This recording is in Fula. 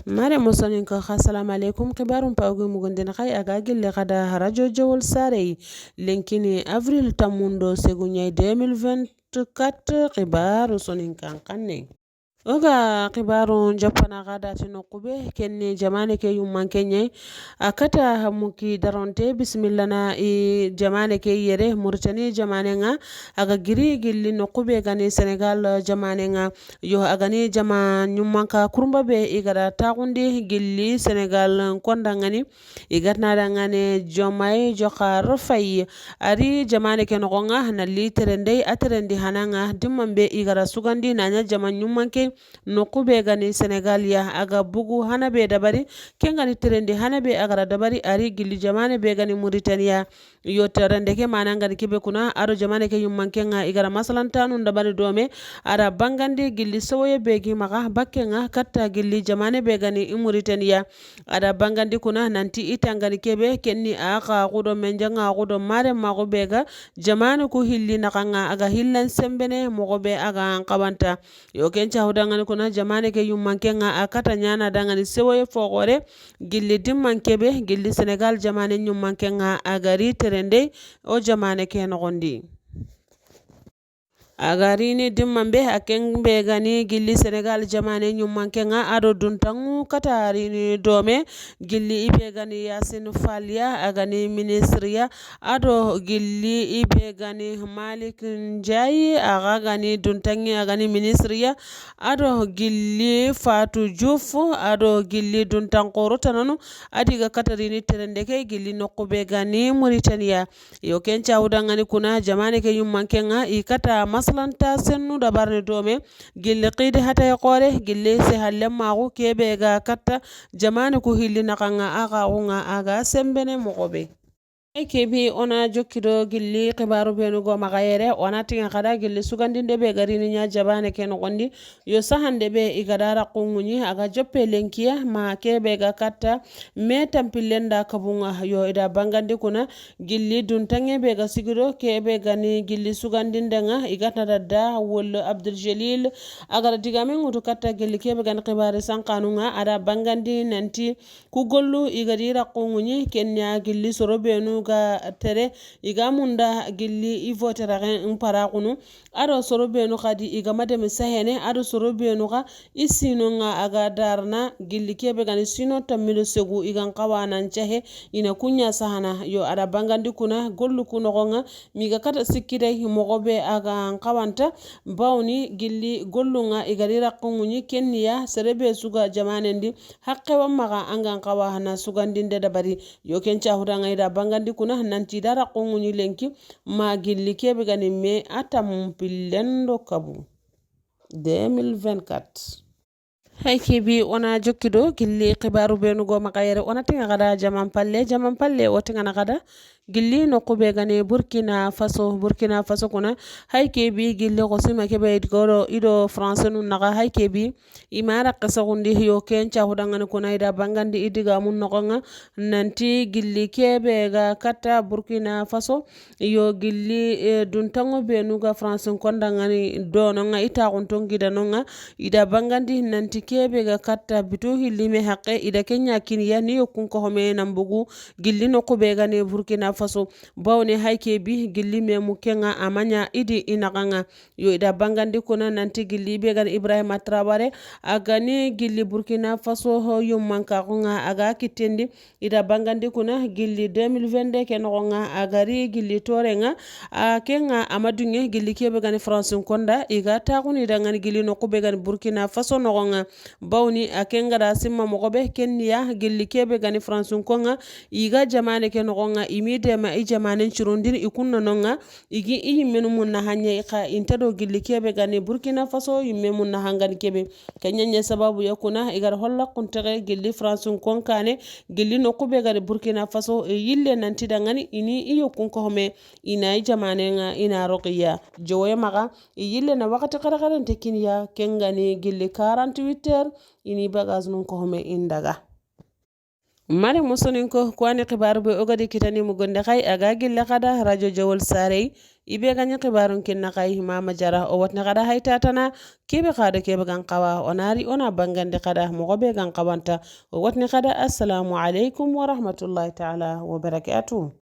mare musonin ka assalamu alaikum kibarun pagu mugundina kai aga gille kada radio jawol sare lenkini avril tamundo segunyay 2024 kibaru sonin kan kanne oga kibaru japana gada tino kube kenni jamane ke yumman kenye akata muki daronte bismillah na jamane ke yere murtani jamane nga aga giri gilli no kube gani senegal jamane nga yo agani jama nyumman ka kurumba be igara tagundi gilli senegal konda ngani igatna da ngane jomay jokhar fay ari jamane ke no nga na literende aterendi hananga dimmambe igara sugandi nanya jama nyumman ke nokube gani senegal ya aga bugu hana be dabari kengani trendi hana be agara dabari ari gilli jamane be gani Mauritania yo terende ke mananga kibe kuna aro jamane ke yumman kenga igara masalantanu dabari dome ara bangandi gilli soye be gi maga bakkenga katta gilli jamane be gani Mauritania ara bangandi kuna nanti itangani kebe kenni aka gudo menjanga gudo mare mago bega jamane ku hilli nakanga aga hillan sembene mogo be aga qabanta yo kencha ngani kuna jamane ke yumman kenga akata nyana dangani sewoye fogore gilli dimman kebe gilli senegal jamane yumman kenga agari terende o jamane ke nogondi agarini dimmambe akembe gani gilli senegal jamane nyumman kenga ado duntangu katarini dome gilli ibe gani yasin falia agani ministriya ado gilli ibe gani malik njai aga gani duntangi agani ministriya ado gilli fatu jufu ado gilli duntankoro tananu adiga katarini terendeke gilli nokube gani Mauritania yo kencha udangani kuna jamane ke nyumman kenga ikata maslanta sennu dabarni dome gilli qidi hata qore gilli se halle magu kebe ga katta jamane ku hilli nakanga aga sembene mogobe kebi ona jokkido gilli kibaru benu go magayere ona tinga kada gilli sugandinde be garini nya jabane ken gondi yo sahande be igadara qungunyi aga joppe lenkiya ma kebe ga katta me tampilenda kabunga yo ida bangandi kuna gilli duntange be ga sigido kebe gani gilli sugandinde nga igata dadda wol abdul jalil agara digame ngutu katta gilli kebe gani kibari sankanunga ada bangandi nanti ku gollu igadira qungunyi kenya gilli sorobenu ga tere iga munda gilli ivotera mpara kunu ado sorobenu kadi iga madame sahene ado sorobenu ga isino nga aga darna gilli kebe gani sino tamilo segu iga kawana nchahe ina kunya sahana yo ada bangandi kuna gollu kuno nga miga kata sikire mogobe aga kawanta bawni gilli gollu nga iga dira kungunyi kenya serebe suga jamanendi hakke wamaga anga kawana sugandinde dabari yo kencha hudanga ida bangandi kuna nanti dara qongunyi lenki ma gilli kebe gani me atam pillendo kabu 2024 hay kebi ona jokkido gilli kibaru benugo makayere ona tinga kada jaman palle o tinga nakada gilli no kube gane burkina faso kuna hay kebi gilli qosima kebe ido france nun naga hay kebi imara qasagundi yo kencha hudangani kuna ida bangandi idiga mun nogonga nanti gilli kebe ga kata burkina faso yo gilli duntango benuga france kondangani dononga ita kuntongida nonga ida bangandi nanti kebe ga katta bitu hillime haqqe ida kenya kiniya ni yokun ko home nambugu gilli no kube gane burkina faso bawne hayke bi gilli me mukenga amanya idi inaganga yo ida bangandi kuna nanti gilli be gan ibrahima traore agani gilli burkina faso ho yummanka kunga aga kitendi ida bangandi kuna gilli 2022 kenonga agari gilli torenga kenga amadunge gilli kebe gan france konda iga taguni dangani gilli no kube gan burkina faso nogonga bawni akenga da simma mogobe kenniya gilli kebe gani france konga iga jamane ke nogonga imide ma ijamane churundin ikunno nonga igi iyimmenu munna hanye ka intado gilli kebe gani burkina faso yimme munna hangani kebe kanyanya sababu yakuna igar holla kuntere gilli france konkane gilli no kube gani burkina faso yille nanti dangani ini iyo kunko home ina ijamane nga ina roqiya jowe maga yille na wakati kara tekiniya kengani gilli 48 heures ini bagaz nun ko home indaga mare musonin ko kwani xibaru be ogadi kitani mugonde xay aga gille xada radio jawol sarey ibe gani xibarun kinna xay mama jara o watni xada haytatana kebe xada kebe gan xawa onari ona bangandi xada moxobe gan xawanta o watni xada assalamu alaikum wa rahmatullahi taala wa barakatuh